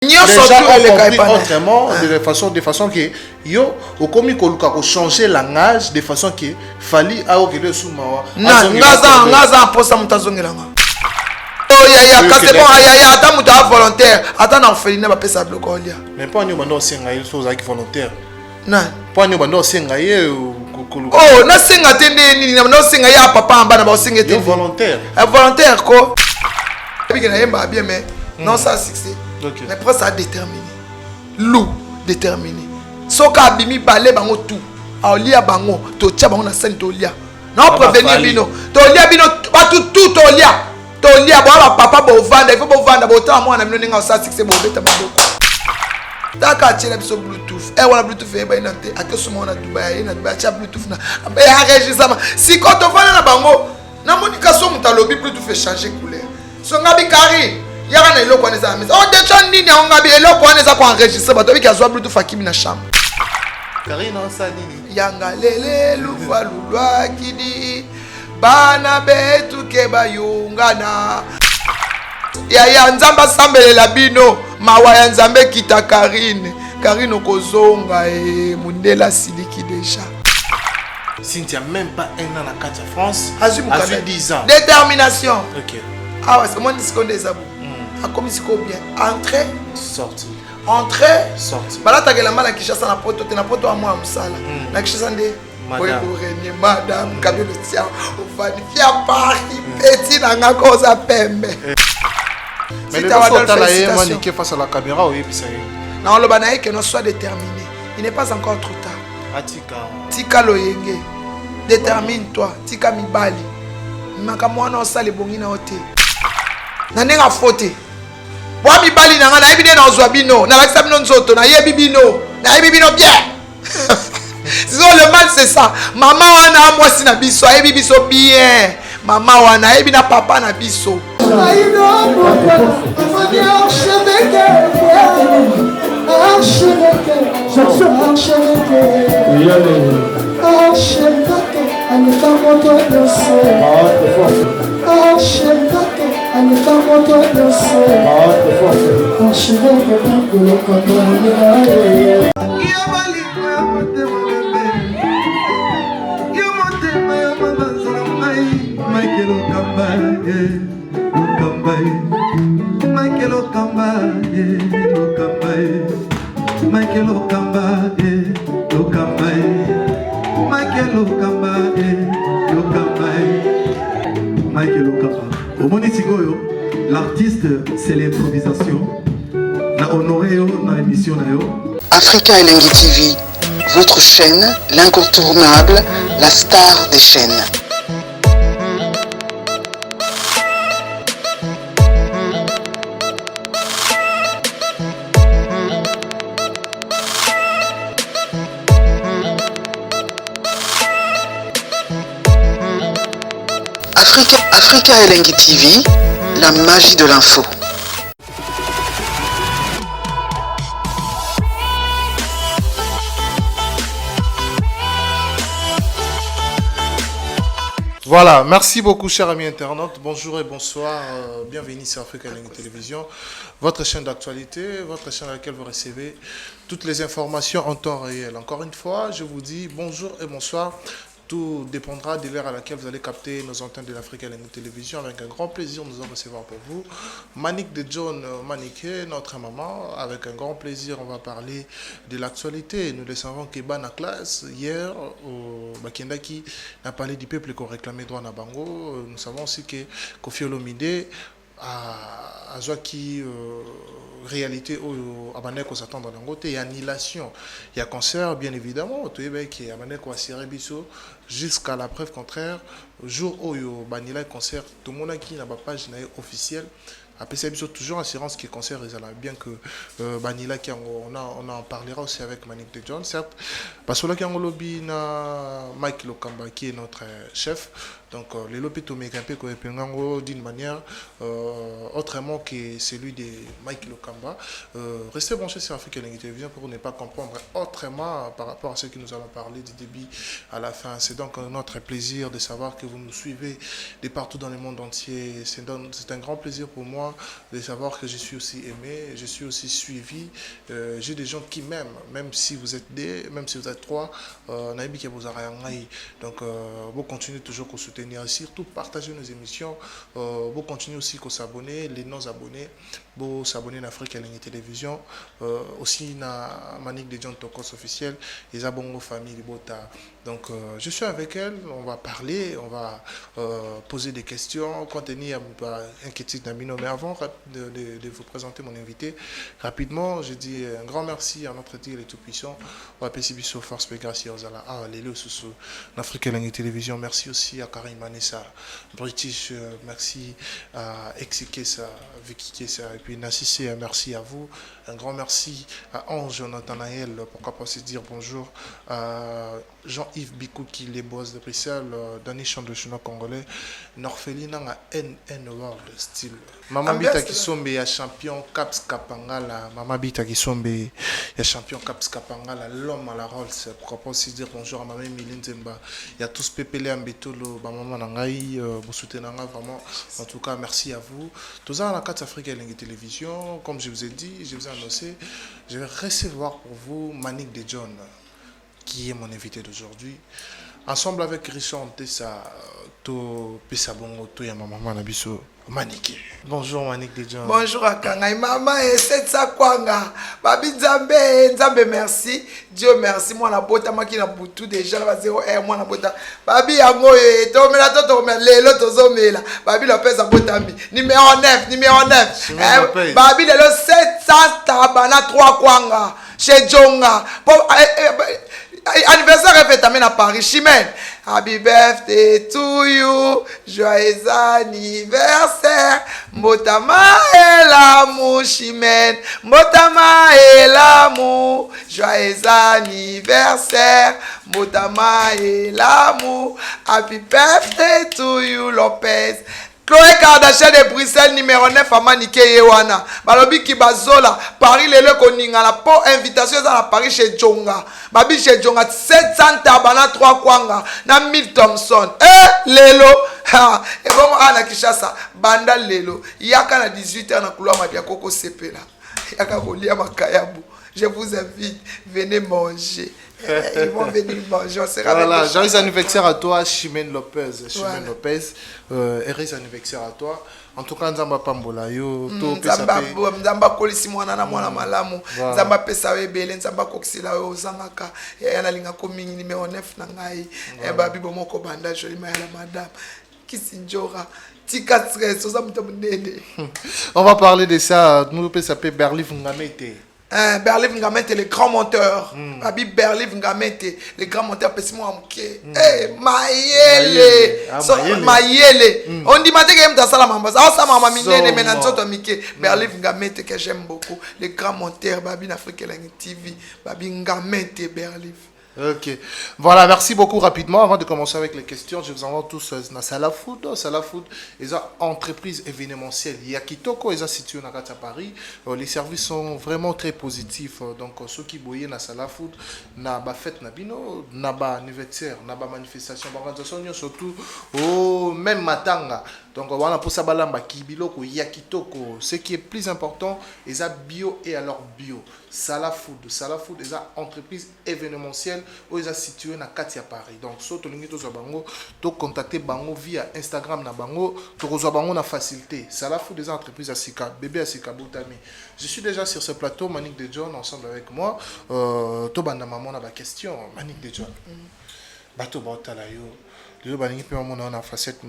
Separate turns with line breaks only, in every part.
Les gens ont compris
autrement, de façon que yo au komi koluka ko changer langage de façon que fali a okele sumawa.
Ngaza posa mutazongelanga. Oh ya c'est bon ya ata muta volontaire, ata na orphelinat ba pesa bloko lia.
Mais pas nyo bando senga il faut zaki volontaire.
Na.
Pas nyo bando senga ye koluka.
Oh na senga tende nini na senga ya papa amba na ba senga tende.
Volontaire.
Volontaire ko. Ebi na yemba bien mais non ça succès.
Okay.
Mais pourquoi ça déterminé? Loup déterminé. Soka abimi balé bango tout. Aolia bango to tia bango na scène to lia. Non prévenir bino. To lia bino ba tout to lia. To lia ba papa bo vanda, il faut bo vanda bo ta moi na bino ninga ça succès bo beta maboko. Taka tira biso Bluetooth. Eh wala Bluetooth e ba inante. Akeso mo na Dubai, na Dubai tia Bluetooth na. Ba ya regisama. Si ko to vanda na bango, na monication mutalobi Bluetooth e changer couleur. So ngabi kari yaka na eloko wana eza na mesa o deja nini yango ngabi eloko wana eza koenregistre bato abiki azwa bluetooth akimi na chambre
karina osa nini
yanga lele lufa lulwa kidi bana betu ke bayungana ya nzambe asambelela bino mawa ya nzambe kita karine okozonga mundela siliki deja
Cynthia même pas un an à 4 France
a
10 ans
détermination.
Ok.
Ah ouais, c'est moi qui connais ça. A comme si bien entrée
sortie
sortie bala takela mala kishasa na poto te na poto a moi msala na kishasa nde madame kabio le tia ofani fia Paris petit na ngako za pembe
mais le faut tala ye maniquer face à la caméra oui puis ça
na on le bana que non soit déterminé il n'est pas encore trop tard tika loyenge détermine-toi tika mibali makamwana osale bongi na ote na nenga faute wa mibali na nga na yebi na ozwa bino na lakisa bino nzoto na yebi bino bien sinon le mal c'est ça maman wana mwasi na biso ayebi biso bien maman wana ayebi na papa na biso
L'artiste, c'est l'improvisation. La honoré dans l'émission.
Africa Elengi TV, votre chaîne, l'incontournable, la star des chaînes. Africa Elengi TV, la magie de l'info.
Voilà, merci beaucoup chers amis internautes, bonjour et bonsoir, bienvenue sur Africa Elengi Télévision, votre chaîne d'actualité, votre chaîne à laquelle vous recevez toutes les informations en temps réel. Encore une fois, je vous dis bonjour et bonsoir. Tout dépendra de l'heure à laquelle vous allez capter nos antennes de l'Africa Elengi Télévision. Avec un grand plaisir, nous allons recevoir pour vous Manick de John Maniké, notre maman. Avec un grand plaisir, on va parler de l'actualité. Nous le savons que Bana classe, hier, au Bakendaki, a parlé du peuple qui a réclamé droit à Bango. Nous savons aussi que Kofi Olomide a qui réalité au abaneko s'attendre d'un côté il y a annulation il y a concert bien évidemment tout est qui abaneko a serré biso jusqu'à la preuve contraire jour où banila concert tout le monde qui n'a pas page officielle après ça toujours assurance qui concert bien que banila qui on en parlera aussi avec Manick de John certes parce que là qui en lobby na Mike Lokamba qui est notre chef Donc les lopito mekampe ko pengango d'une manière autrement que celui de Mike Lokamba. Restez branchés sur Afrique Elengi Télévision pour ne pas comprendre autrement par rapport à ce que nous allons parler du début à la fin. C'est donc notre plaisir de savoir que vous nous suivez de partout dans le monde entier. C'est un grand plaisir pour moi de savoir que je suis aussi aimé, je suis aussi suivi. J'ai des gens qui m'aiment, même si vous êtes deux, même si vous êtes trois. Donc, vous continuez toujours à soutenir, surtout partager nos émissions. Vous continuez aussi à s'abonner, les non-abonnés, vous s'abonner à Afrique Elengi Télévision, aussi na Manique de John Tokos officiel, les abonnés famille de Bota. Donc, je suis avec elle, on va parler, on va poser des questions, contenir inquiétude d'Amino. Mais avant de vous présenter mon invité, rapidement, je dis un grand merci à notre Dieu, les Tout-Puissants, au PCBSO Force Pegasia, aux Ala, à Lélo Soussou, l'Afrique Elengi Télévision. Merci aussi à Karim Manessa, British, merci à Exikesa, Vicky Kessa, et puis Nassissé, merci à vous. Un grand merci à Ange Nathanaël, pourquoi pas se dire bonjour, à Jean-Yves Bikouki, les boss de Bruxelles, Dani Chandle chinois congolais, Norfelina à NN World style. Maman Bita Kisombe, ya champion Caps Kapangala, Maman Bita Kisombe, ya champion Caps Kapangala, l'homme à la Rolls, pourquoi pas se dire bonjour à Maman Miline Zemba, il y a tous Pépélé Ambetolo, Maman Nangaï, vous soutenez vraiment, en tout cas merci à vous. Tout ça à la 4 Afrique Elengi Télévision, comme je vous ai dit, je vous ai annoncé, je vais recevoir pour vous Manique de John, qui est mon invité d'aujourd'hui. Ensemble avec Richard Tessa, to Pesabongo, to Yamama Nabiso, Manique. Bonjour Manique de John.
Bonjour Akangai, maman et c'est ça kwanga. Babi Nzambe, Nzambe merci. Dieu merci. Moi la bota maki na butu déjà la 0 moi na bota. Babi yango e to mela to mela lelo to zo mela. Babi la pesa bota mi. Numéro 9. Babi lelo 700 tabana 3 kwanga chez Jonga. Anniversaire est fait à Paris, Chimène. Happy birthday to you, joyeux anniversaire. Motama et l'amour, Chimène. Motama et l'amour, joyeux anniversaire. Motama et l'amour. Happy birthday to you, Lopez. Chloé Kardashian de Bruxelles numéro 9 à Manique Yewana. Balobi Kibazola, Paris lelo koninga la po invitation à Paris chez Jonga. Babi chez Jonga 700 tabana 3 kwanga na 1000 Thompson. Lelo ha et bon ana Kishasa banda lelo. Yaka na 18h na couloir mabia koko sepela. Yaka kolia makayabu. Je vous invite, venez manger. Ils vont venir manger.
Voilà, joyeux anniversaire à toi, Chimène Lopez. Chimène Lopez, heureux anniversaire à toi. En tout cas, Nzamba Pambola, yo,
Nzamba kolisi mwana na mwana malamu. Nzamba pesa webele, Nzamba koksila yo zangaka. Yana linga komingi numéro 9 na ngai. Babi bomoko banda joli mayala madame. Kisinjora. Tika stress, oza muto munene.
On va parler de ça. Nous peut s'appeler Berlif Ngamete.
Berlif Ngamete, le grand monteur. Babi Berlif Ngamete, le grand monteur. Pesimo amke. Mayele. Mayele. On dit maintenant qu'il y a un sala mamba. Ça ça mama minene menanzoto mike. Berlif Ngamete que j'aime beaucoup. Le grand monteur. Babi n'Afrique Elengi TV. Babi Ngamete Berlif.
Ok. Voilà, merci beaucoup rapidement. Avant de commencer avec les questions, je vous envoie tous dans Salafood. Salafood, ils ont entreprise événementielle. Yakitoko, ils ont situé à Paris. Les services sont vraiment très positifs. Donc, ceux qui boyent dans Salafood, na ba fête na bino, na ba anniversaire, na ba manifestation, surtout au même matanga. Donc, voilà pour ça balamba kibiloko yakitoko. Ce qui est plus important, ils ont bio et alors bio. Salafood, ils ont entreprise événementielle où ils sont situés à Katia Paris. Donc, si vous avez contacté Bango via Instagram na Bango, vous avez na facilité. Salafood, ils ont entreprise à Sika, bébé à Sika Boutami. Je suis déjà sur ce plateau, Manique de John, ensemble avec moi. Tobanda maman a ma question, Manique de John. Bato Bautalayo. Les gens qui ont une facette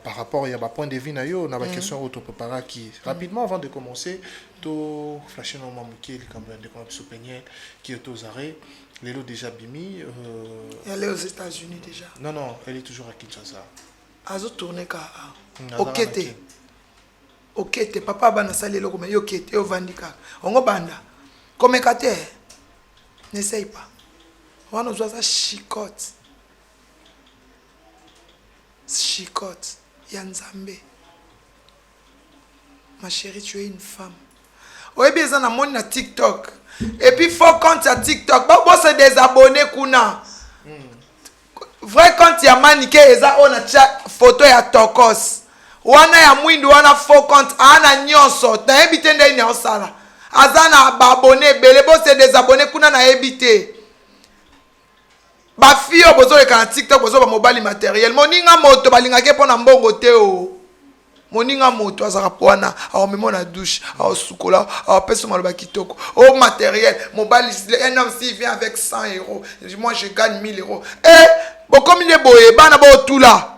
par rapport à point de vue, on a une question auto-préparée qui rapidement avant de commencer, tout flasher dans mon qui est aux arrêts. Elle est déjà bimi.
Elle est aux États-Unis déjà.
Non, elle est toujours à Kinshasa.
Elle a tourné ok, papa bana sali loko mais ok, te ovandika. Ongo banda. Comme kate. N'essaye pas. On a besoin de chicote. chicote Yanzambe. Ma chérie, tu es une femme. Oui, bien ça, on a na TikTok. Et puis, faut compte à TikTok. Bon, c'est des abonnés kuna. Vrai compte ya manike eza on a photo ya tokos. Wana ya mwindu wana faux compte ana nyonso. Na ebite nde ni osala. Azana ba abonné belé bo c'est des abonnés kuna na ebite. Ba fille bozo le kana TikTok bozo ba mobile matériel. Moninga moto balingake pona mbongo te o. Moninga moto azaka poana a memo na douche a sukola a pesa maloba kitoko au matériel mobile un homme s'il vient avec 100 €, moi je gagne 1000 €. Eh bon comme il est boye bana bo tout là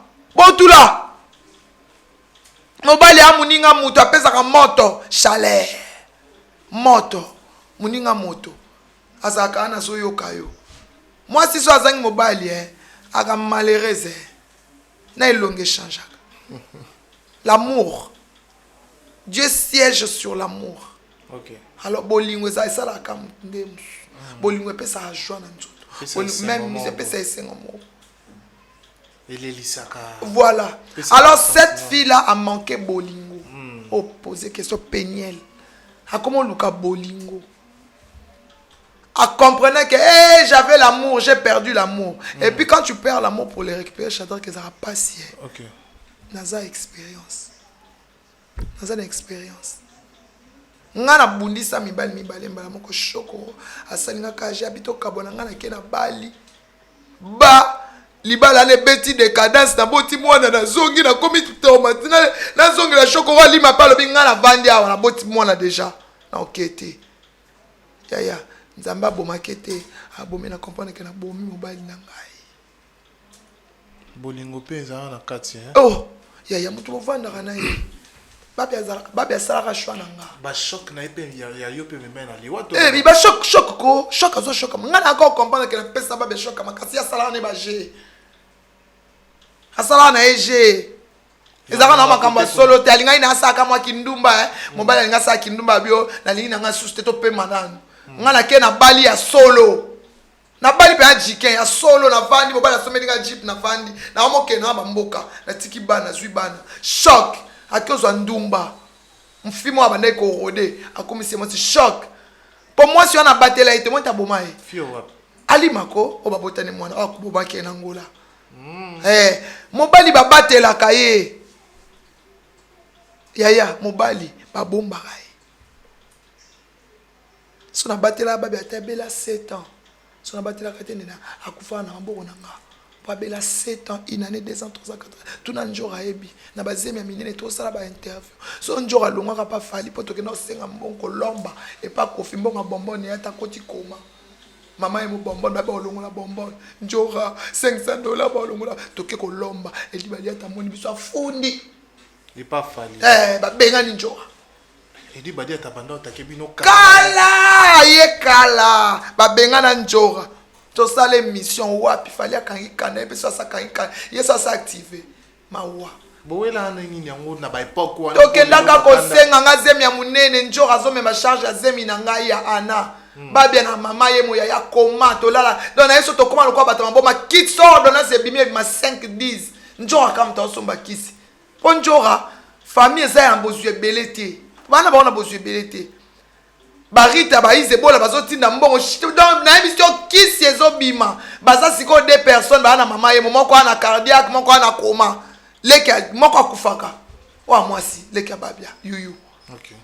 mobile ya moninga moto apesa ka moto chaleur moto moninga moto azaka na so yokayo moi si so azangi mobile aka malheureuse na ilonge change. L'amour. Dieu siège sur l'amour.
Ok.
Alors, bolingo ça ça la kam ndem. Bolingo pesa a joie na nzoto. Même c'est pesa esengomo.
Et l'Elisaka.
Voilà. Alors cette fille là a manqué bolingo. Au poser question péniel. A comment luka bolingo. A comprenait que j'avais l'amour, j'ai perdu l'amour. Et puis quand tu perds l'amour pour les récupérer, j'adore que ça va passer.
Ok.
Naza expérience. Naza expérience. Ngana bundisa mibali mbala moko shoko asalinga kaje abito kabona ngana kena bali ba libala ne beti de cadence na boti mwana na zongi na komi traumatisé na zongi la shoko wa lima palo bingana vandi awa na boti mwana déjà na okete ya nzamba bomakete abomi na comprendre que na bomi mobali na ngai
bolingo peza na kati
oh ya mutu bovandaka na ye babi asalaka shwa na nga
ba choc na epe ya yo pe memena liwato
bi ba choc ko choc azo choc nga na ko comprendre que na pesa babi choc makasi asala ne ba je asala na eje ezaka na makambo solo te alinga ina asaka mwa kindumba mobali alinga asaka kindumba bio na lingi na nga suste to pe manano nga na ke na bali ya solo na bali pe ajike ya solo na vandi mobali asomeli nga jeep na vandi na omoke na mboka na tiki bana zui bana choc akozwa ndumba mfimo abandai ko rode akomisi mo si choc pour moi si on a batela ite mo tabomae
fio wapi
ali mako o babotane mwana akubobake na ngola mobali babatela kaye yaya mobali babomba kaye so na batela babi atabela 7 ans so na batela katene na akufa na mboko na nga babela 7 ans une année 2 ans 3 ans 4 ans tout na njora ebi na bazemi ya minene to sala ba interview so njora longaka pa fali poto ke na senga mbongo lomba et pas kofi mbongo bonbon ya ta koti koma mama emo bonbon ba olongola bonbon njora $500 ba olongola toke ko lomba elibali ata moni biso afundi
et pas fali
ba benga ni njora
edi badi ata banda otakebino
kala ye kala ba benga na njora to sale mission wapi fali akangi kana epe so akangi kana yeso sa activer mawa
bowela nini yango na ba époque wana
tokendaka kosenga nga zemi ya munene njora azomema charge ya zemi na ngai ya ana babia na mama ye moya ya koma tolala donc na yeso tokoma lokwa bato maboma kit so ordonnance ebimi ma 5-10 njora kam to somba kisi po njora famille eza ya mbozwi ebele te bana baona bozwi ebele te barita baize bola bazotinda mbongo donc na yebi so kisi ezobima baza sikoyo 2 personnes bana mama ye moko ana cardiaque moko ana koma leki moko akufaka wa mwasi leki babia yuyu
okay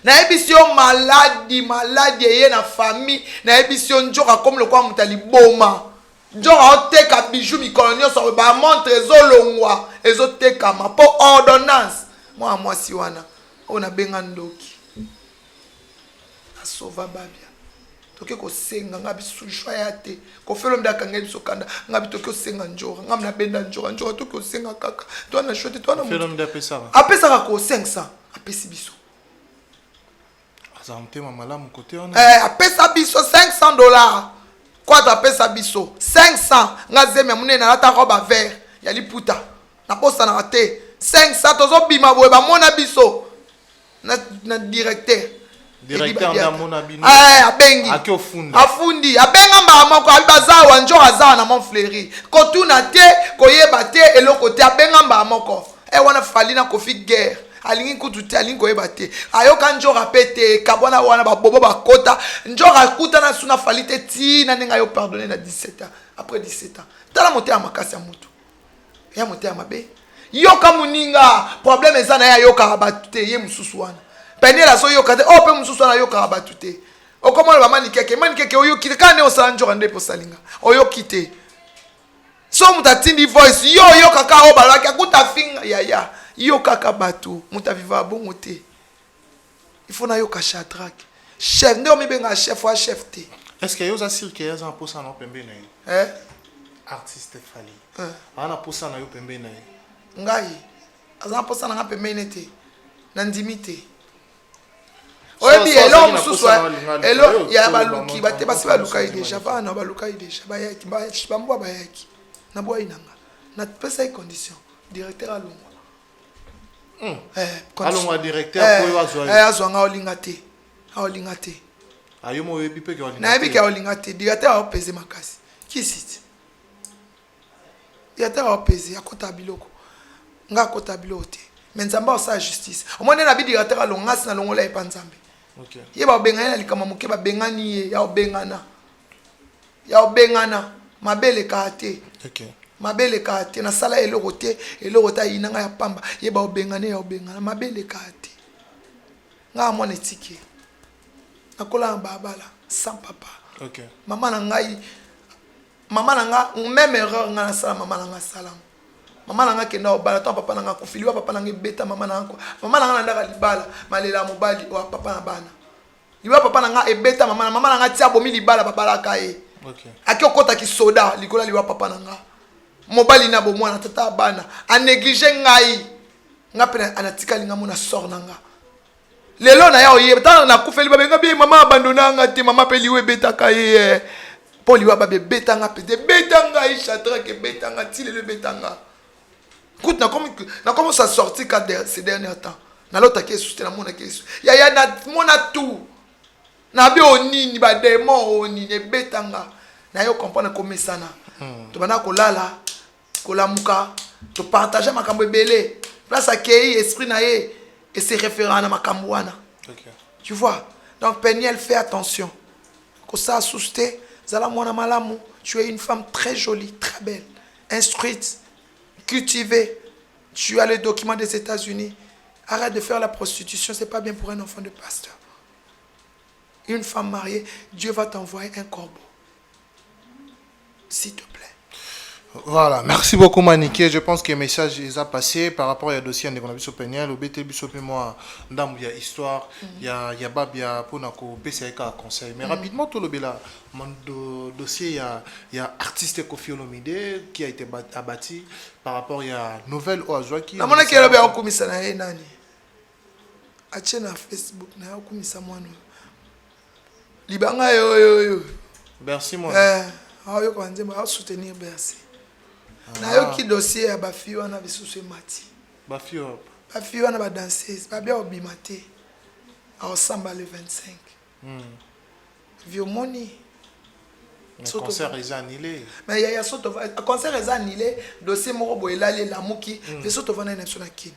na ebisio maladi eye na famille na ebisio njoka comme le kwa mutali boma njoka oteka bijou mikolo nyonso ba montre ezolongwa ezoteka ma po ordonnance mwa mwasi wana ona benga ndoki asova babia toke ko senga ngabi sushwa yate ko felo mdaka ngabi sokanda ngabi toke senga njora ngam na benda njora toke senga kaka to na shote to na
felo mda pesa
apesa ko 500 apesi biso
azamtema malamu kote wana
apesa biso $500 kwa apesa biso 500 ngazemi ya munene alata roba vert ya liputa na posa na te 500 tozo bima boye ba mona biso na directeur
Directeur d'Amona Bino.
Abengi. Afundi. Abenga mbamoko. Abibazawa njo azawa na mon fleuri. Kotuna te, koyeba te, eloko te. Abenga mbamoko. Wana falina kofi guerre. Alingi kututi, alingi koyeba te. Ayoka njo rapete, kabwana wana babobo bakota. Njo rakuta na suna falite ti, na nenga yo pardonner na 17 ans. Après 17 ans. Tala mote ya makasi ya mutu. Ya mote ya mabe. Yoka muninga. Problème ezana ya yoka rabatute. Ye mususu wana. Pene la so yoka te. Pe mususu wana yoka rabatute. Okomona ba manikeke. Manikeke oyo kite. Kane osala njo rande po salinga. Oyo kite. So mutatindi voice. Yo kaka obalaki. Akuta finga. Ya. Yo kaka batu. Mutaviva bongo te. Il faut na yoka Shadrach. Chef. Nde omibenga chef wa chef te.
Est-ce que yoza sir que yoza pour ça non pembe na artiste fali. Ana pour ça na yo pembe na
ngai aza pour ça na pembe nete. Na ndimite. Oyebi elo mususu elo ya baluki bate basi baluka ideja bana baluka ideja bayaki bambwa bayaki na boya inanga na pesa condition directeur alongwa
alongwa directeur ko yo azwa
azwanga olinga te
ayo mo yebi pe ke olinga
na yebi ke olinga te directeur a pesé makasi kisiti directeur a pesé akota biloko nga kota biloko te mais nzamba osa justice omone na bi directeur alongasi na longola epa nzambe.
Okay.
Ye ba bengana na likama muke ba bengani ye ya obengana mabele kate.
Okay.
Mabele kate na sala eloko te inanga ya pamba ye ba obengana ya obengana mabele kate. Nga mwana etike. Nakola babala sans papa.
Okay.
Mama na nga même erreur nga na sala mama na nga salam. Mama nanga kenda obala to papa nanga kufiliwa papa nanga beta mama nanga na ndaka libala malela mobali o papa na bana liwa papa nanga ebeta mama nanga tia bomi libala babala kae.
Okay.
Aki okota ki soda likola liwa papa nanga mobali na bo mwana tata bana a négliger ngai nga pena anatika linga mona sort nanga lelo na ya oyeba na kufeli babenga bi mama abandona nga te mama peliwe beta kae poli wa babe beta nga pete beta nga ishatra ke beta nga tile le beta nga. Écoute, na comment ça sorti ces derniers temps. Na l'autre qui est soutenu na mon qui ya na mona tout. Na bi oni ba démon oni ne betanga. Na yo comprendre comment ça na. To bana ko lala, ko lamuka, to partager makambo belé. Place akei esprit na ye et se référant na makambo wana.
Okay.
Tu vois? Donc Peniel fait attention. Ko ça souste, zala mona malamu, tu es une femme très jolie, très belle, instruite. Cultiver, tu as les documents des États-Unis. Arrête de faire la prostitution, c'est pas bien pour un enfant de pasteur. Une femme mariée, Dieu va t'envoyer un corbeau. S'il te plaît.
Voilà, merci beaucoup Maniké. Je pense que le message est passé par rapport au dossier de Gonabiso Peniel, au BT Bisopi moi, dans il y a histoire, il y a Babia pour nako BCK conseil. Mais rapidement tout le bela, mon dossier il y a artiste Kofi Olomide qui a été abattu par rapport il y a nouvelle Oazwa qui.
Na mona kelo be okumisa na ye nani. Ache na Facebook na okumisa mwana. Libanga yo.
Merci mon.
Ayo kwa nzema soutenir Bercy. Na yo ki dossier ya bafi wana bisusu mati. Bafi wana ba danseuse, ba bia obimate. Ensemble le 25. Vieux moni.
Le concert est annulé.
Mais il y a surtout le concert est annulé, dossier moko boyela le lamuki, mais surtout vana na sona kin.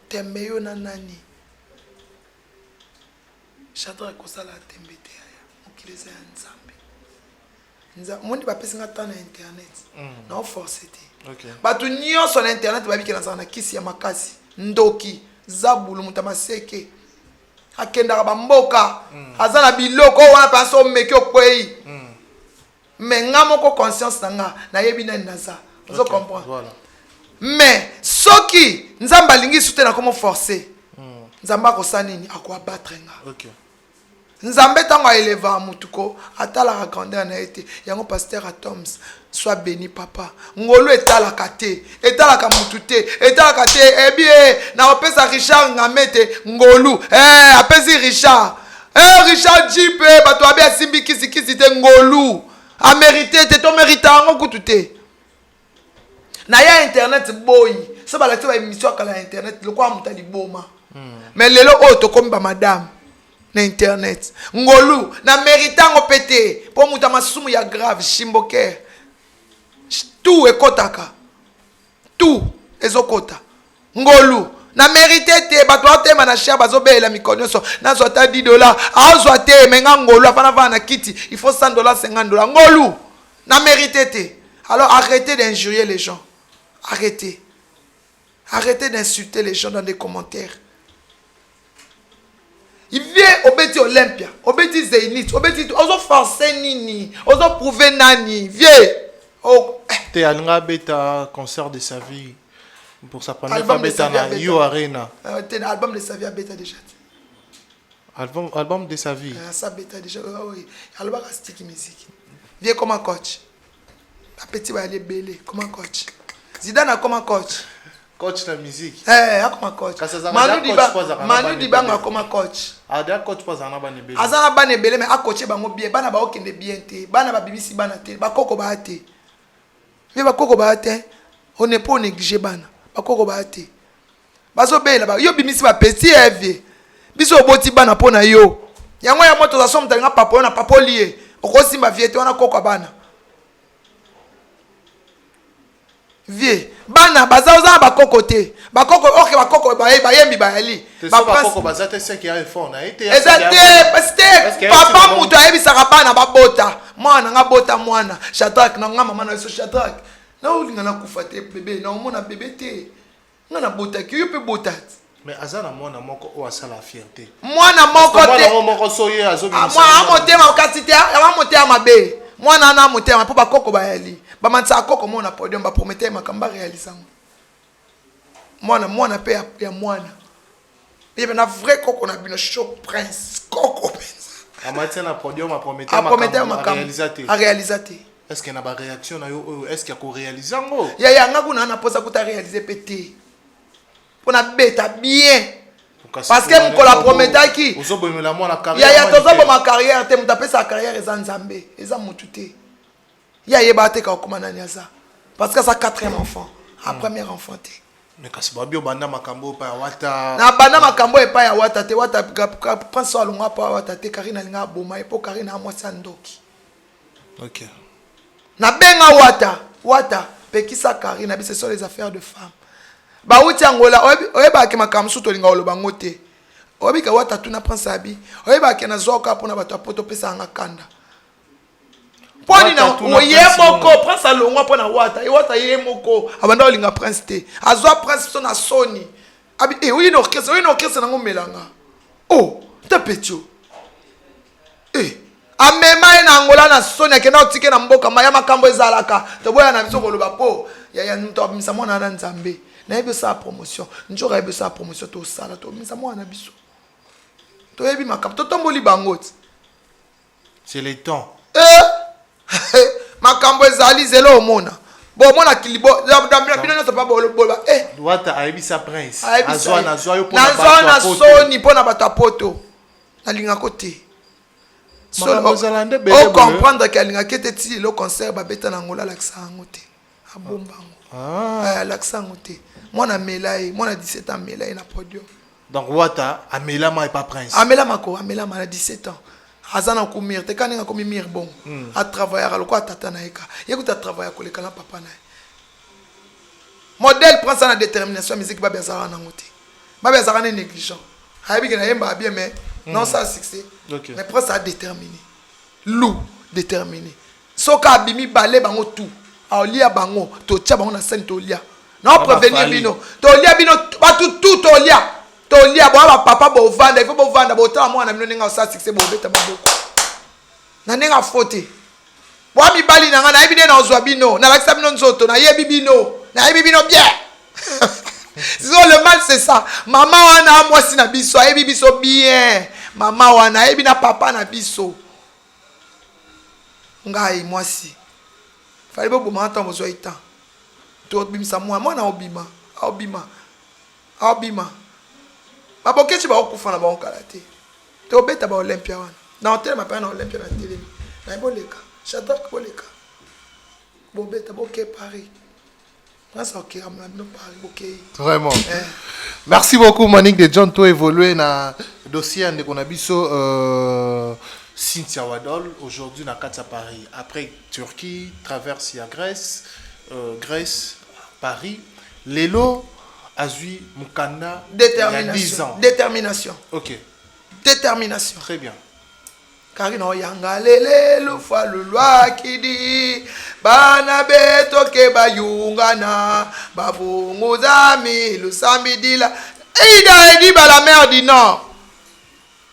Tembeyo na nani. Chadra kosala tembete ya. Mokileza ya nzambe. Mondi ba pesa ngata na internet. Na force te.
Okay.
Batu nyonso na internet ba biki na kisi ya makasi, ndoki, zabulu mutamaseke. Akenda ba mboka, azana biloko wana paso meki okwei. Mais nga moko conscience na yebi na naza. Vous comprenez?
Voilà.
Mais soki nzamba lingi soute na comment forcer. Nzamba ko sanini akwa battre nga.
OK.
Nzambe tango eleva mutuko atala ka grandeur na été. Yango pasteur Atoms soit béni papa. Ngolo etala kate, etala ka mutute, etala kate ebie na opesa Richard ngamete ngolu. Apesi Richard. Richard Jeep bato abia simbi kisi te ngolu. A mérité, te to mérita ngo kutute. Na ya internet boy. Ça ba la émission kala internet le quoi mutali boma. Mais lelo o to comme ba madame. na internet ngolu na méritango pété pour muta masumu ya grave chimboker tout ekotaka tout ezokota ngolu na mérité te bato atema na cher bazobela mikono so na zota $10 azwa te menga ngolu afana va na kiti il faut $100 $50 ngolu na mérité te. Alors arrêtez d'injurier les gens, arrêtez d'insulter les gens dans des commentaires. Il vient au Beti Olympia, au Beti Zénith, au Beti, oso forcer nini, oso prouver nani, viens. Oh.
T'es allé bêta concert de sa vie pour sa première fois bêta na Yo Arena.
T'es album de sa vie à bêta déjà.
Album de sa vie.
Ça bêta déjà, oui. Album à sticky music. Viens comme un coach. La petite va aller belé comme un coach. Zidane a comme un coach.
Coach de musique.
Comme un coach. Manu Dibango comme un coach.
Ada coach pas en abane belé.
Azana bane belé mais a coaché bango bien, bana ba okende bien te, bana ba bibisi bana te, ba koko ba te. Mais ba koko ba te, on n'est pas négliger bana. Ba koko ba te. Bazo bela ba yo bimisi ba petit heavy. Biso oboti bana pona yo. Yango ya moto za somme tanga papo na papo lié. Okosimba viete wana koko bana. Vie bana bazaza bakoko te bakoko oke bakoko bayembi bayali
bakoko bazate c'est qui a fond na été
exacté papa muto ayebisaka bana babota mwana nga bota mwana Shadrach na nga mama na so Shadrach na ulinga na kufa te bébé na omona bébé te nga na bota ki yo pe bota
mais azana mwana moko o asala fierté
mwana moko te
mwana moko soye azobimisa
mwana motema kasite ya motema mabe mwana na motema po bakoko bayali bamansa koko mona podium ba promettre makamba réaliser mwana pe ya mwana yebe na vrai koko na bino show prince koko penza
amatia na podium a promettre makamba
réaliser
est-ce qu'il y a ba réaction na yo est-ce qu'il y a ko réaliser ngo
ya ngaku na posa kuta réaliser pété pona beta bien parce que mon la promettre qui
ozobomela mwana carrière
ya tozobo ma carrière te mutape sa carrière eza nzambe eza mututé. Il y a yebate ka komana nyaza parce que ça quatrième enfant, a premier enfant te.
Mais kasi babio banda makambo pa wata.
Na banda makambo e pa ya wata te wata pense à longa pa wata te Karina linga boma e po Karina mo sandoki.
OK.
Na benga wata pekisa Karina bi ce sont les affaires de femmes. Ba uti angola oyeba ke makamsu to linga oloba ngote. Obi ka wata tuna prince abi. Oyeba ke na zoka pona bato poto pesa nga kanda. Poni na oyemoko prince alongwa pona wata wata yemoko abanda olinga prince te azwa prince so na soni abi oui no orchestre nango melanga oh tapetio amema na angola na soni akena otike na mboka maya makambo ezalaka to boya na biso koloba po ya nto abimisa mwana na nzambe na yebi sa promotion njora yebi sa promotion to sala to abimisa mwana biso to yebi makambo to tomboli bangot
c'est le temps
makambo ezali zelo omona bo mona kilibo dabira bino nyoso pa bolo
wata ayebisa prince
azwa
yo pona
na soni pona bato apoto nalinga kote o comprendre que alinga kete ti le concert babeta na ngola laksa ngote abomba ngo laksa ngote mona melaye mona 17 ans melaye na podium
donc wata amela ma pas prince
amela na 17 ans azana kumir te kaninga komi mir bon a travailler aloko atata na eka yekuta travailler koleka na papa na modèle prend ça na détermination musique ba bezara na ngote ba bezara na négligent hayebi ke na yemba bien mais non ça succès mais prend ça déterminé lou déterminé soka bimi balé bango tout a olia bango to tia bango na scène to olia na prévenir bino to olia bino ba tout to olia tolia bwa papa bo vanda il faut bo vanda bo ta mwana mino ninga sa succès bo beta maboko na ninga faute bwa mi bali na nga na ebine na ozwa bino na lakisa bino nzoto na yebi bino bien sinon le mal c'est ça maman wana moi si na biso yebi biso bien maman wana yebi na papa na biso ngai moi si fallait bo bo mata mo zo ita to bimisa mwana obima babokechi ba okufa na ba onkalate to beta ba Olympia wana na hotel ma pa na Olympia na télé na boleka Shadrach boleka bo beta bo ke Paris
Vraiment. Merci beaucoup, Manik de John. Tu as évolué dans le dossier de Konabiso Cynthia Wadol. Aujourd'hui, dans Paris. Après Turquie, traverse la Grèce, Grèce, Paris. Lélo, Azui, Mukanda.
Détermination.
Il y a 10 ans.
Détermination.
Ok.
Détermination.
Très bien.
Karino yanga lele lufa lulwa kidi bana beto ke bayungana babunguzami lusambidila ida edi bala mer du nord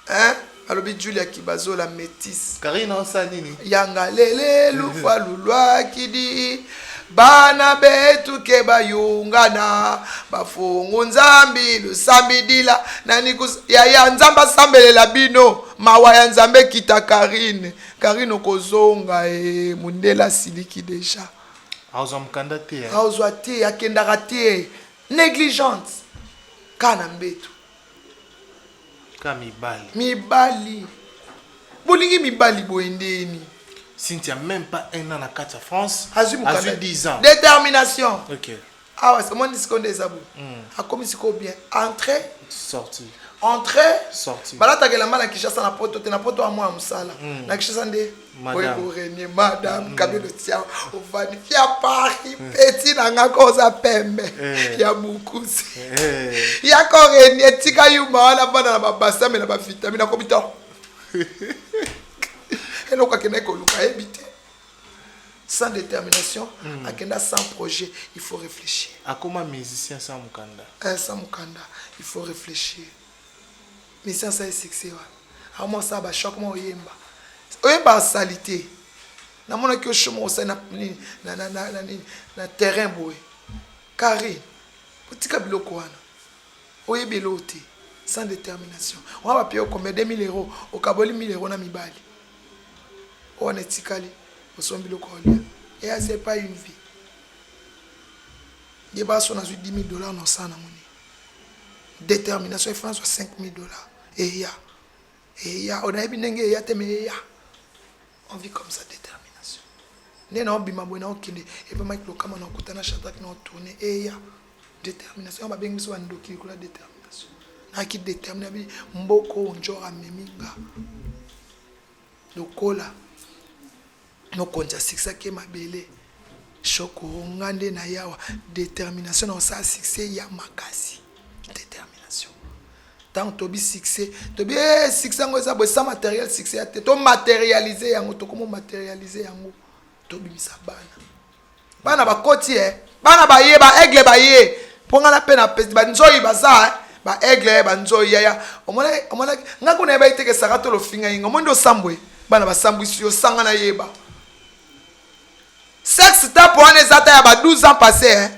hein alobi Julia Kibazo la métisse
Karina Osanini
yanga lele lufa lulwa kidi bana betu ke bayungana bafungu nzambi lusambidila nani ya nzamba sambelela bino mawa ya nzambe kita Karine okozonga mundela siliki deja
Auzwa mkanda te
auzwa te akendaka te négligente kana mbetu
ka
mibali bolingi mibali boendeni
Cynthia même pas un an à 4 France
azwi
10 ans
détermination
ok
ah c'est mon discours des abou a comme siko bien entrée
sorti
balataka elamba na Kinshasa na poto te na poto ya mwa mosala na Kinshasa nde oyekorenie madame kabelo tia ovani fia Paris petit na nga koza pembe ya mukusi ya korenie tika yuma wana bana na babasame na bavitamine na komita eloko akenda koluka yebi te sans détermination akenda sans projet il faut réfléchir
akoma musicien sans mukanda
sans mukanda il faut réfléchir mais ça c'est succès wa amo ça ba choc mo oyemba salité na mona ki oshomo osa na terrain boy carré otika biloko wana oyebelo te sans détermination on va payer combien 2000 € au kaboli 1000 € na mibali on est tikali osombi biloko olia et c'est pas une vie yeba so na 10 000 $ no sana moni détermination il faut 5 000 $. Et on a bien et ya on vit comme ça détermination. Né na obima bona okinde et pas Mike Lokama na kutana Shadrach na tourner et ya détermination on va bien biso ndoki ko la détermination. Na ki déterminer bi mboko njora meminga. Lokola no konja siksa ke mabele shoko ngande na yawa détermination na sa succès ya makasi détermination. Tant tobi succès tobi succès ngo za bo sans matériel succès te to matérialiser yango to comment matérialiser yango tobi bana bakoti bana baye ba aigle baye ponga la pena pesi ba nzoyi baza ba aigle ba nzoyi ya omona ngako na ba iteke sakato lo finga ingo mondo sambwe bana ba sambwisi yo sanga na yeba sexe ta pour un ezata ya ba 12 ans passé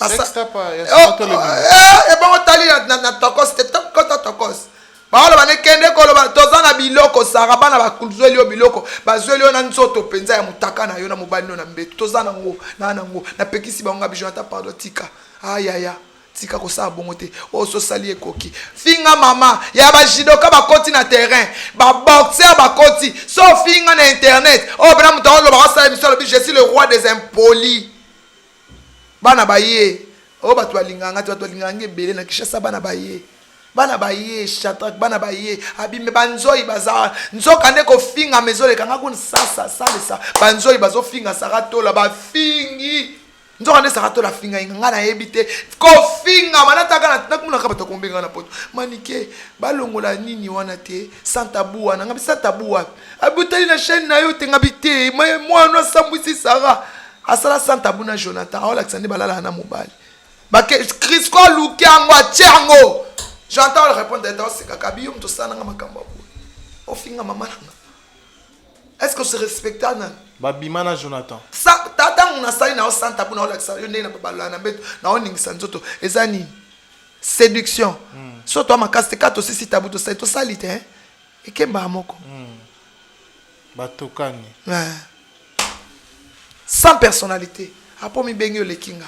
bon tali na tokos te kota tokos baolo banekende koloba tozana biloko sara bana bakulzweli yo biloko bazweli yo na nzoto penza ya mutaka na yo na mobali no na mbeto tozana ngo na pekisi bango bijo ata pardon tika ayaya tika ko sa bongo te o so sali ekoki finga mama ya ba jidoka ba koti na terrain ba boxer ba koti so finga na internet o bena mutalo ba sa émission je suis le roi des impolis bana baye o batu balinganga te batu balinganga ebele na Kinshasa bana baye Shadrach bana baye abime banzoi baza nzoka nde ko finga mezole kanga kun sasa salisa banzoi bazo finga saratola ba fingi nzoka nde saratola finga ngana yebite ko finga manataka na kumuna ka bato kombenga na poto manike balongola nini wana te santa bua na ngabi santa bua abutali na chaîne na yo te ngabite moi no sambwisi sara asala santa buna Jonathan ola tsande balala na mobali ba Crisco luki ango atiango j'entends le répondre dans ce kakabi yo mto sana nga makambo o finga mama nanga est-ce que se respecte ana
ba bimana Jonathan
sa tata nguna sali na o santa buna ola tsala yo ndena balala na beto na oningisa nzoto ezani séduction so toi makasi kato sisi tabuto sa to salite hein ekemba moko
batokani
sans personnalité apo mi bengi le kinga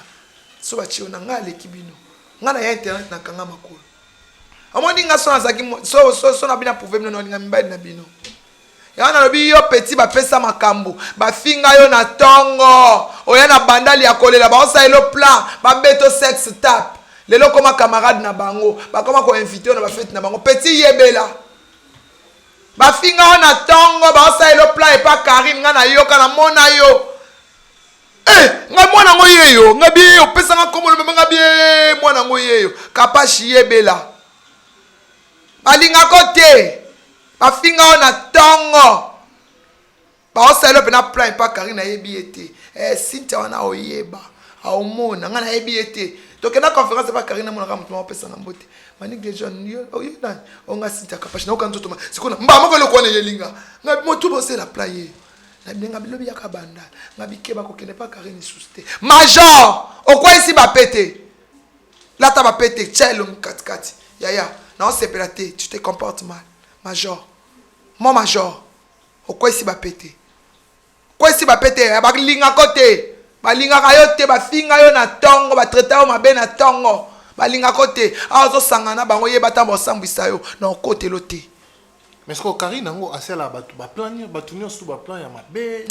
so ba chiona nga le kibino nga na ya internet na kanga makolo amoni nga so na zaki so na bina pouvoir no nga mbadi na bino ya na lobi yo petit bapesa makambo bafinga yo na tongo oya na bandali ya kolela baosalela plan babeto sex tap lelo koma camarade na bango bakoma koinvite yo na bafete na bango petit yebela bafinga yo na tongo baosalela plan epa Karine nga na yoka na mona yo nga mwana ngo yeyo nga bie opesa nga kombo lobe nga bie mwana ngo yeyo kapashi yebela balinga kote bafinga yo na tongo baosalela pe na plan epa Karine na yebi ete Cynthia wana oyeba aomona nga na yebi ete tokenda conférence epa Karine mona ka mutu opesa na mbote manik de jeune yo nani onga Cynthia kapashi na okanzo toma sikona mba moko lokwa na yelinga nga motu bosela plan ye na binga bilobi ya kabanda nga bikeba kokende pa Karine suste major okwa isi bapete lata bapete chelo mkatikati yaya na osepela te tu te comportes mal major mon major okwa isi bapete kwa isi bapete balinga kote balinga kayo te bafinga yo na tongo batreta yo mabe na tongo balinga kote azo sangana bango ye batambo sambisa yo na okotelo te.
Mais est-ce que Karine nango asela batu ba plan batu nyonso ba plan ya mabe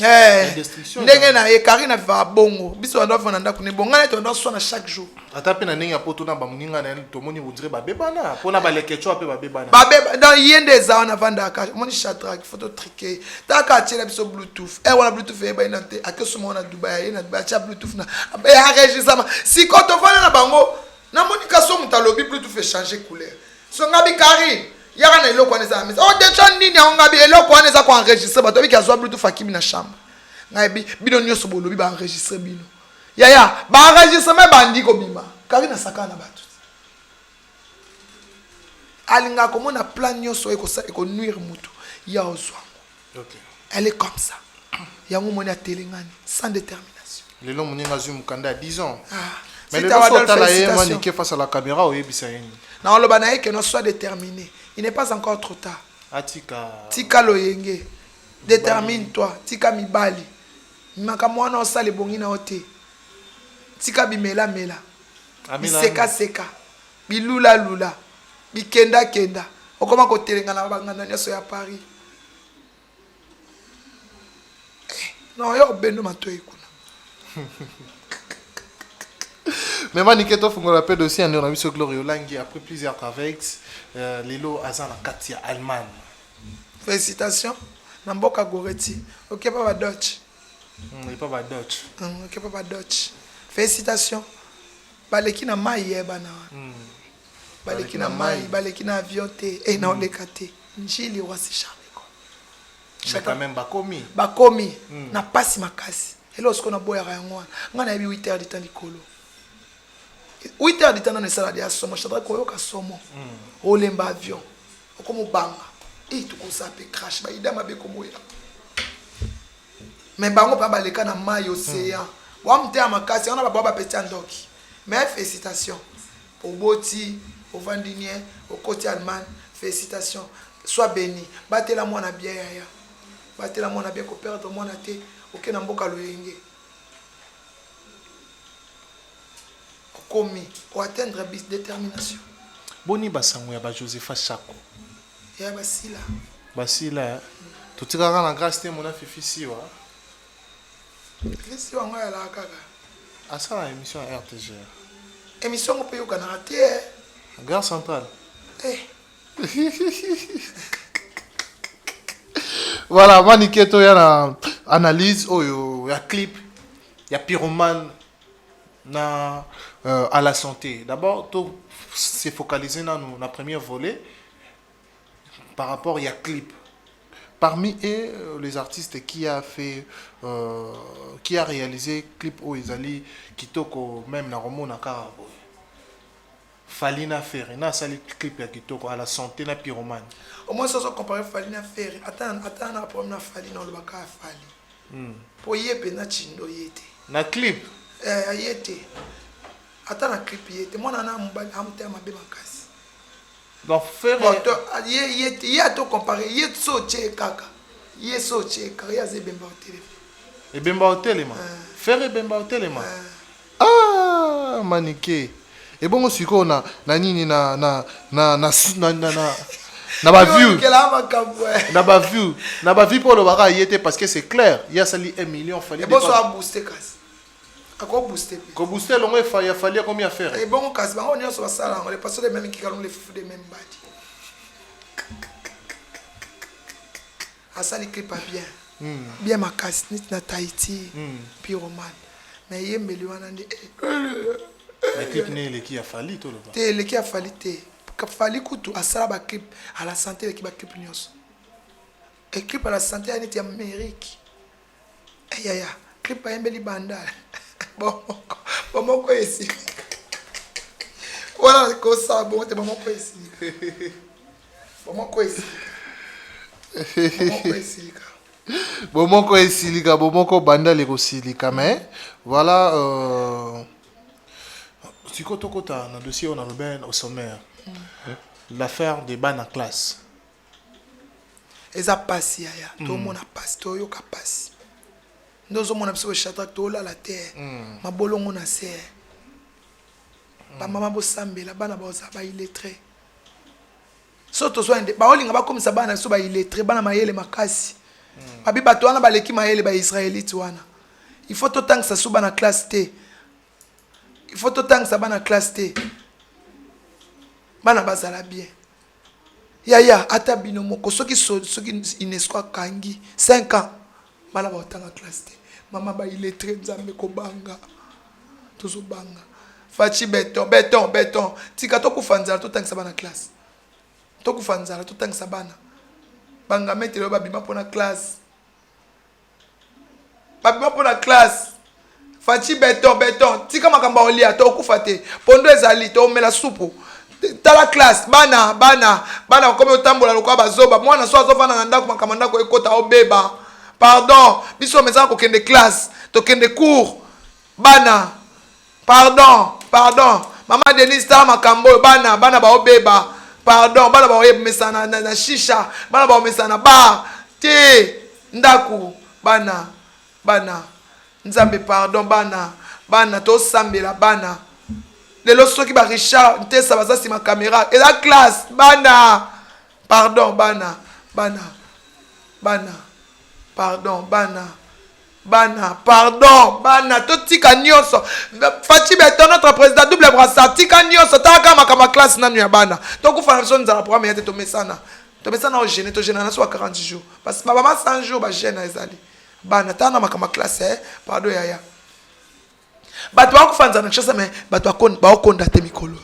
destruction
ndenge na ye Karine va bongo biso ndo fona ndako ne bonga na to ndo so na chaque jour
ata pe na ndenge poto na ba muninga na to moni vudire ba bebana pona ba lekecho pe ba bebana
ba beba dans yende za na vanda ka moni chatrak photo triqué ta ka tshela biso bluetooth wana bluetooth e ba inante akeso mona Dubai na Dubai cha bluetooth na ya regisama si ko to fana na bango na moni ka so mutalobi bluetooth e changer couleur so ngabi Karine yaka na eloko wana eza mesa deja nini yango ngabi eloko wana eza koenregistre bato abiki azwa bluetooth akimi na chambre ngabi bino nyonso bolobi baenregistre bino yaya baenregistrement bandi kobima Karine asaka na bato alinga komona plan nyonso ekonuire mutu ya ozwango elle est comme ça yango moni atelengani sans détermination
lelo moninga zui mukanda à 10 ans mais
si
le so tala ye manike face à la caméra oyebisa yeni
na oloba na ye que non soit déterminé. Il n'est pas encore trop tard. Tika loyenge. Détermine-toi. Tika mibali. Makamwana osale bongi na ote. Tika bimela mela. Biseka seka. Bilula lula. Bikenda kenda. Okoma ko telenga na bangana nyoso ya Paris. Non, yo bendo matoyi kuna.
Mais Maniketo Fungola appelle aussi un ami sur Glorio Langi après plusieurs travaux. Lilo Azan la Katia Allemagne.
Félicitations. Namboka Goreti. Ok, papa Dutch.
Papa Dutch.
Ok, papa Dutch. Félicitations. Baleki na mai yeba na. Baleki na mai, baleki na avion te. Eh na olekate. Njili wasi chameko.
Chaka même bakomi.
Bakomi. Na pasi makasi. Hello skona boya yango. Ngana yebi 8 heures de temps likolo. 8 heures de temps dans les salades à somo, je voudrais qu'on somo. Olemba avion. Comme banga. Et tout ça peut crash. Bah il a ma bé comme mais bango pas baleka na mai océan. Wa mte amakasi on a ba ba petit andoki. Mais félicitations. Pour Boti, au Vandinien, au côté allemand, félicitations. Sois béni. Battez la moi na bien yaya. Battez la moi na bien ko perdre moi na té. OK na mboka loyenge. Commis pour atteindre bis détermination.
Boni basango ya ba Josepha Chako.
Ya basila.
Basila. Tutika kana grâce te mona fifisi wa.
Fifisi wa ngoya la kaka.
Asa la émission à RTG.
Émission ko peyo kana raté.
Gare centrale. Voilà, Maniketo ya na analyse oyo ya clip ya pyromane na à la santé. D'abord, tout s'est focalisé dans la première volet par rapport à clip. Parmi eux, les artistes qui a fait, qui a réalisé clip où ils allaient Kitoko même na Romo na Karabo. Falina Ferry, na sali clip ya Kitoko à la santé na pyromane.
Au moins ça se comparer Falina Ferry. Attends na problème na Falina on le baka Fali. Pour yé na chindo yete.
Na clip.
Yete. Attends la clip yete. Moi nana mbali amte ma be makasi.
Donc faire
yete a to comparer yete so che kaka. Yé so che kaya ze bemba au téléphone.
Et bemba au téléphone. Faire bemba au téléphone. Ah, maniqué. Et bon aussi qu'on a nini na n'a pas vu.
N'a
pas vu. N'a pas vu pour le bara y était parce que c'est clair. Il y a sali 1 million fallait.
Et bon ça a boosté casse. À quoi booster?
Ko booster long il fallait combien faire?
Et bon casse, on est sur ça, on est passé les mêmes qui ont les fous des mêmes bâtis. À ça les clips pas bien. Bien ma casse ni na Tahiti. Pyroman. Mais il me lui a dit
les clips ne qui a fallu tout le temps.
Te les qui a fallu te. Fali kutu à ça ba clip à la santé qui ba clip nyos. Et clip à la santé en Amérique. Aïe clip à Mbeli Banda. Bon quoi ici. Voilà que ça bon te bon quoi ici. Bon quoi ici.
Bon quoi ici bon quoi Banda les aussi mais voilà si tu as un dossier on a le ben au sommaire. L'affaire des bancs en classe.
Et ça passe, tout le monde a passé, tout le monde a passé. Nous sommes en train de château, tout la terre. Ma bolon on a serre. Ma maman bo sambe, la bana bo zaba illettré. Surtout soit ba olinga ba comme ça bana so ba illettré, bana mayele makasi. Ba bi bato wana ba leki mayele ba israélite wana. Il faut tout temps que ça soit dans la classe T. Il faut tout temps que ça soit dans la classe T. Bana bazala bien. Ya ata binomoko soki UNESCO kangi 5 ans. Bana ba otanga classe T. Mama ba illettré nzambe ko banga. Tozo banga. Fachi béton. Tika to kufanzala to tangisa bana classe. To kufanzala to tangisa bana. Banga metelo ba bima pona classe. Ba bima pona classe. Fachi béton. Tika makamba olia to kufate. Pondo ezali to mela supu. Tala classe bana comme otambola lokwa bazoba mwana so azofana na ndako makamanda ko ekota obeba pardon biso meza ko kende classe to kende cours bana pardon mama Denise tala makambo bana ba obeba pardon bana ba oyebmesana na shisha bana ba omesana ba te ndako bana nzambe pardon bana to sambela bana les lois qui ba Richard ntesa baza si ma caméra et la classe bana pardon bana to tika nyonso Fachi Beton notre président double brassard tika nyonso taka makama classe nanu ya bana to ku fana so nzala programme ya to mesana au gêner to gêner na so 40 jours parce que maman 100 jours ba gêner ezali bana tana makama classe pardon ya bato bakufanza na kishasa me bato bakonda te mikolo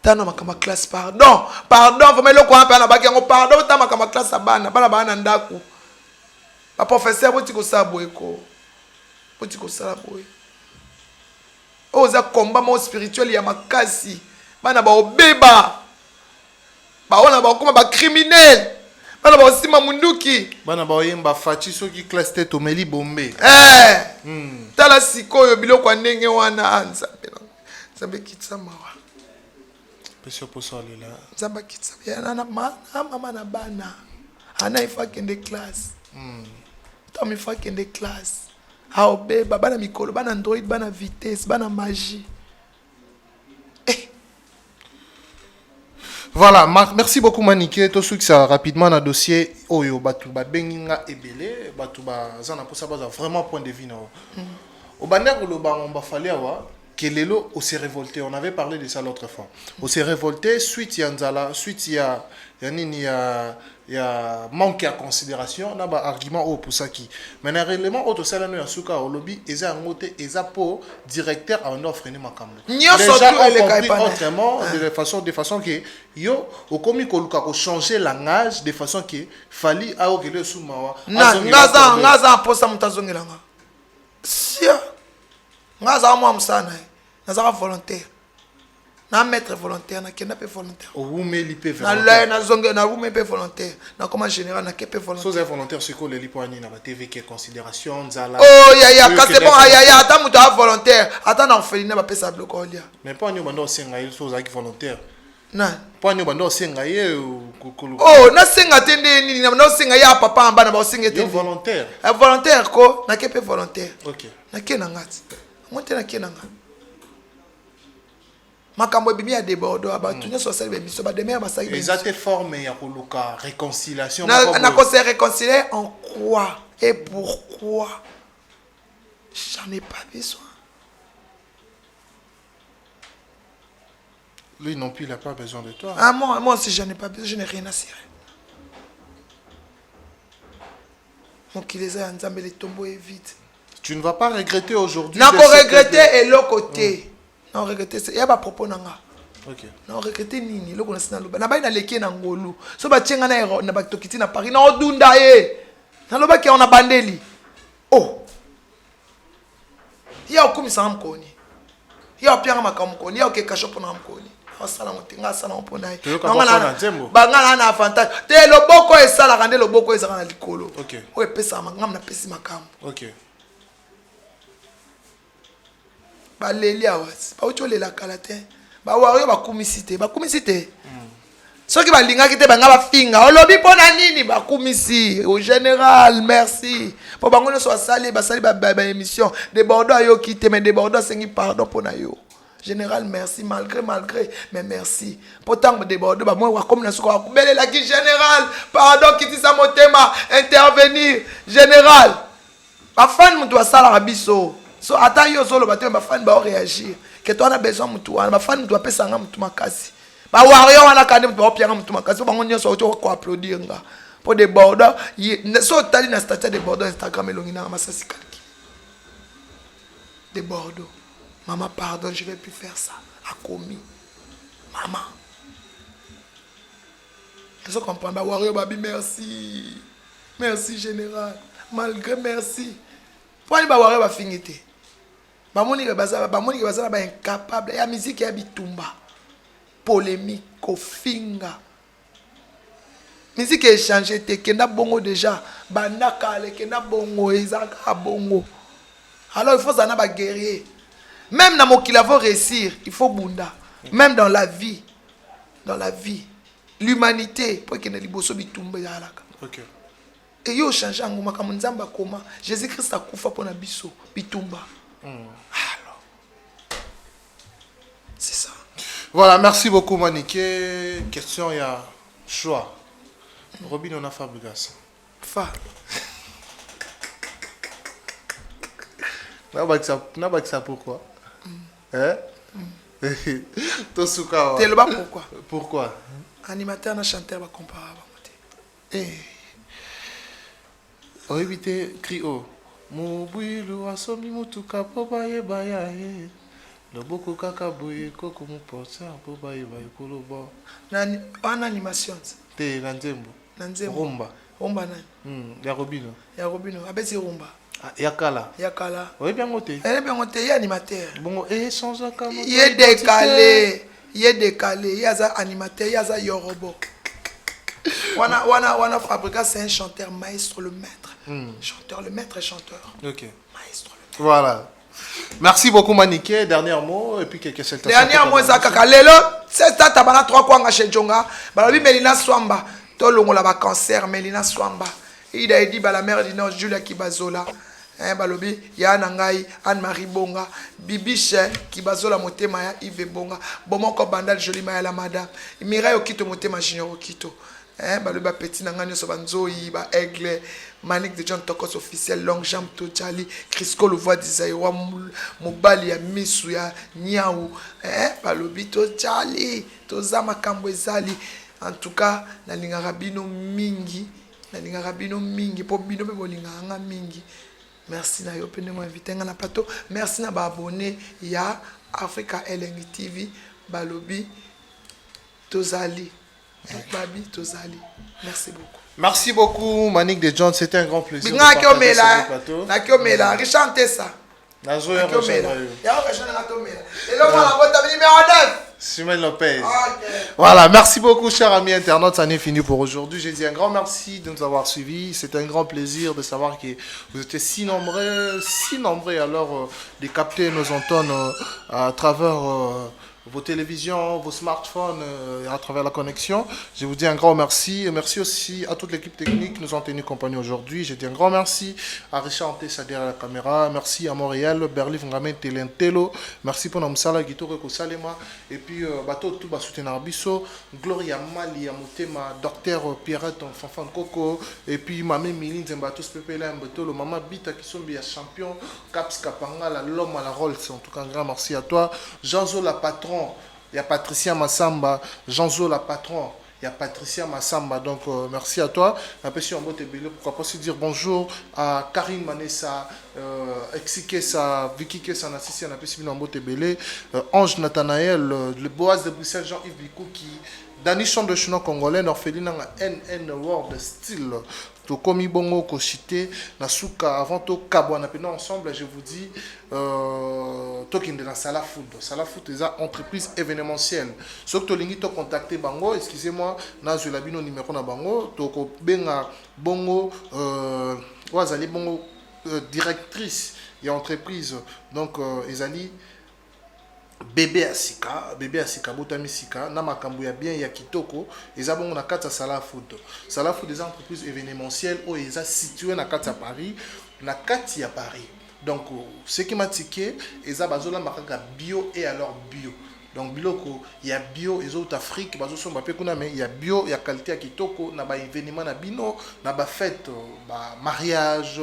tano makama classe pardon vraiment loko ampe na baki yango pardon tama makama classe bana bana ndaku ba professeur boti ko saboeko boti ko saboe oza combat mo spirituel ya makasi bana ba obeba ba ona ba koma ba criminel bana ba osima munduki
bana ba oyemba Fachi soki classe te tomeli bombe
tala sikoyo biloko ndenge wana nzambe kitsa mawa
pesio poso alela
nzambe kitsa ya na mama na bana ana ifa kende classe tom ifa kende classe ao beba bana mikolo bana android bana vitesse bana magie.
Voilà, merci beaucoup Maniké. Tout ce qui ça rapidement dans le dossier Oyo Batouba Benginga Ebele, Batouba Zana pour ça vraiment point de vue non. Au banner le bas on va falloir voir que Lelo on s'est révolté. On avait parlé de ça l'autre fois. On s'est révolté suite Yanzala, suite il y a manque à considération na ba argument au pour ça qui maintenant réellement auto sala no yasuka au lobby eza ngote eza pour directeur en offre ni makambo déjà autrement de façon que yo au komi ko luka ko changer langage de façon que fali a okele sumawa
ngaza posa mutazongelanga sia ngaza mo amsana ngaza volontaire na maître volontaire na kena pe volontaire
ou meli pe
volontaire na zonge na vous pe volontaire na comment général na kepe volontaire
so volontaire c'est quoi le lipoani na TV qui considération nzala
oh ya quand c'est bon ya ata muto volontaire ata na orphelinat ba pesa bloc olia
mais pas nyo bando senga il so zaki volontaire
na
pas nyo bando senga ye kokolo
oh na senga tende nini na senga ya papa amba na ba senga tende
volontaire
volontaire ko na kepe volontaire
OK
na kena ngati ngote na kena ngati makambo ebimi ya débordo bato nyonso basali biso bademere basali
les athées formes ya koluka réconciliation
na ko se réconcilier en quoi et pourquoi j'en ai pas besoin.
Lui non plus il n'a pas besoin de toi.
Ah moi aussi j'en ai pas besoin, je n'ai rien à cirer. mokili eza ya nzambe litombo est vide.
Tu ne vas pas regretter aujourd'hui.
Na ko regretter et l'autre côté. Non regretter c'est ya ba propos nanga.
OK.
Non regretter nini loko na sina loba. Na ba ina leki na ngolu. So ba tyenga na ba tokiti na Paris na odunda ye. Na loba ki ona bandeli. Oh. Ya okumisa mkoni. Ya opianga makamkoni, ya okeka shop na mkoni. Asala motinga sala mpona ye. Bangala na avantage. Te loboko esala kande loboko ezaka na likolo.
OK.
O epesa ngam na pesi makambo.
OK.
Baleli awasi bauti olela kala te bawario bakumisi te soki balingaki te banga bafinga olobi mpona nini bakumisi au général merci po bango nyonso basali ba émission débordo ayoki te mais débordo asengi pardon mpona yo général merci malgré mais merci pourtant débordo bamoi wakomi na suka bakubelelaki général pardon kitisa motema intervenir général bafani mutu basalaka biso. So ata yo solo bato ba fan ba réagir que toi on a besoin mutu wana ba fan mutu apesa nga mutu makasi ba wario wana kande mutu ba pianga mutu makasi ba ngonyo so ko applaudir nga pour des bordeaux so tali na statut de bordeaux Instagram elongi na masasi kalki des bordeaux maman pardon je vais plus faire ça a commis maman je comprends ba wario babi merci général malgré merci pour ba wario ba fingité bamoni ke bazala ba incapable ya musique ya bitumba polémique kofinga musique échanger te kenda bongo déjà banda kale kenda bongo ezaka bongo alors il faut ça na ba guerrier même na mokila faut réussir il faut bunda même dans la vie l'humanité pour que na liboso bitumba yalaka.
OK.
Et yo changer ngoma kama nzamba koma Jésus Christ akufa pona biso bitumba. Alors, c'est ça.
Voilà, merci beaucoup Maniké. Question il y a choix. Robin on a Fabregas.
Fa.
Na ba ça pourquoi? Hein? Tosuka.
T'es le bas pourquoi?
Pourquoi?
Animateur na chanteur ba comparable. Eh.
O éviter crio. Mobilo asomi mutuka po baye baya e. Loboko kaka boye koko mu porter po baye baye kolobo.
Nani en animation.
Te na nzembo.
Na nzembo.
Rumba.
Rumba nani?
Ya Robino.
Ya Robino, abeti rumba.
Ya kala.
Ya kala.
Oui bien ngote.
Elle est bien ngote, ya animateur.
Bon et sans un camo.
Il est décalé. Il y a ça animateur, il y a ça yorobo. Wana Fabregas c'est un chanteur maestro le maître. Chanteur le maître et chanteur.
OK.
Maestro le maître.
Voilà. Merci beaucoup Maniké. Dernier mot et puis quelques salutations.
Dernier mot ça kaka lelo c'est ça tabana 3 kwanga chez Djonga. Balobi Melina Swamba. To longola ba cancer Melina Swamba. Ida edi ba la mère du Nord Julia Kibazola. Balobi ya nangai Anne-Marie Bonga Bibiche Kibazola motema ya Yves Bonga Bomoko Bandal Jolie Maya la madame Mireille Okito motema Junior Okito. Balobi ba petit nanga nyoso banzoi ba aigle Manik de John Tokos officiel Long Jambe Totali Crisco le voix d'Isaïwa Mobali ya Misu ya Niaou Balobi Totali Tozama Kambo ezali en tout cas na linga rabino mingi po bino pe bolinga nga mingi. Merci na yo pene mo invité nga na plateau. Merci na ba abonné ya Africa LNG TV Balobi Tozali. Babi Tozali. Merci beaucoup.
Merci beaucoup Manik de John, c'était un grand plaisir.
Binga ki omela. Na ki omela, richante ça.
Na zo ya
omela. Ya okashana na tomela. Et là voilà votre numéro 9.
Simon Lopez.
Okay.
Voilà, merci beaucoup chers amis internautes, ça n'est fini pour aujourd'hui. Je dis un grand merci de nous avoir suivis. C'est un grand plaisir de savoir que vous étiez si nombreux alors de capter nos antennes à travers vos télévisions, vos smartphones à travers la connexion. Je vous dis un grand merci. Et merci aussi à toute l'équipe technique qui nous ont tenu compagnie aujourd'hui. Je dis un grand merci à Richard Tessa derrière la caméra. Merci à Montréal, Berlin, Ngamen, Telentelo. Merci pour notre salle, Guitore, Salema. Et puis, bateau tout bas soutenir Bisso, Gloria Mali, Amotema, Docteur Pierrette, Fanfan Coco. Et puis, Mamé Milin, Zembatos, Pepela, Mbeto, le Maman Bita qui sont bien champion, Caps Kapanga, l'homme à la Rolls. En tout cas, un grand merci à toi. Jean-Zo, la patron. Il y a Patricia Massamba, Jean-Zo la patron, il y a Patricia Massamba, donc merci à toi. Après si on va te béler, pourquoi pas aussi dire bonjour à Karine Manessa, Exikessa, Vicky Kessa, Nassisi, on a pu on va te béler, Ange Nathanaël, le Boaz de Bruxelles, Jean-Yves Bikouki, Dani Chant de Chenon Congolais, Orpheline, NN World Style. To komi bongo ko chité na suka avant to kabwana pena ensemble je vous dis to kinde na Sala Food est une entreprise événementielle so que to lingi to contacter bango excusez-moi na je labino numéro na bango to ko benga bongo wazali bongo directrice et entreprise donc ezali bébé asika botami sika na makambo ya bien ya kitoko eza bongo na kati ya Sala Food est une entreprise événementielle où eza situé na kati ya Paris donc ce qui m'a tiqué eza bazola makaka bio et alors bio donc biloko il y a bio et autres Afrique bazo so mbape kuna mais il y a bio il y a qualité ya kitoko na ba événement na bino na ba fête ba mariage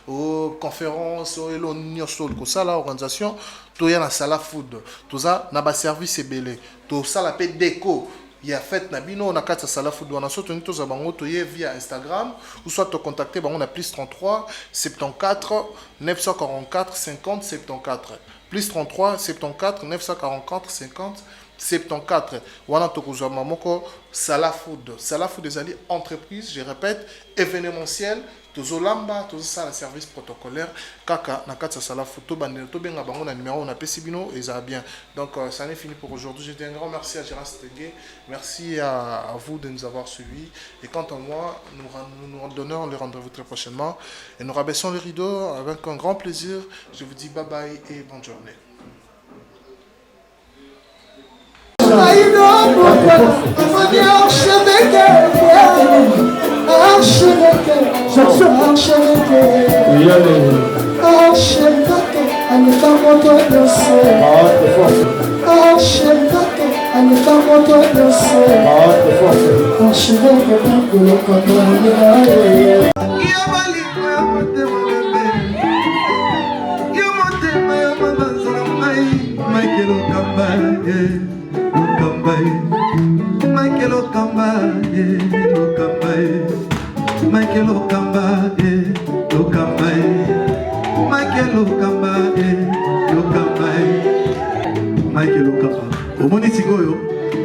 ou conférence ou elonio sol ko sala organisation to ya na Sala Food toza na ba service ebele to sala pe déco il y a fête na bino na kati ya Sala Food wana so toni toza bango to ye via Instagram ou soit to contacter bango na plus 33 74 944 50 74 plus 33 74 944 50 74 wana tokozwa mamoko Sala Food des alliés entreprise je répète événementiel tozolamba tozosala service protocolaire kaka na kati ya Sala Food to bandela to benga bango na numéro na pesi bino et ça bien donc ça n'est fini pour aujourd'hui. Je dis un grand merci à Gérard Steguet, merci à vous de nous avoir suivis et quant à moi nous donnons le rendez-vous très prochainement et nous rabaissons les rideaux avec un grand plaisir. Je vous dis bye bye et bonne journée.
Michael Okamba, Michael Okamba, Michael Okamba. Au Monisigoyo,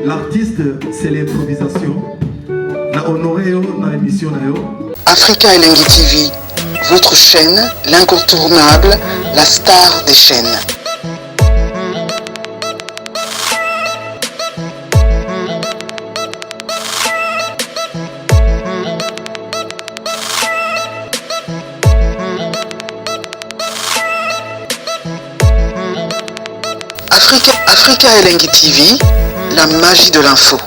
l'artiste c'est l'improvisation. Na honoré yo na émission na yo.
Africa Elengi TV, votre chaîne, l'incontournable, la star des chaînes. Africa Elengi TV, la magie de l'info.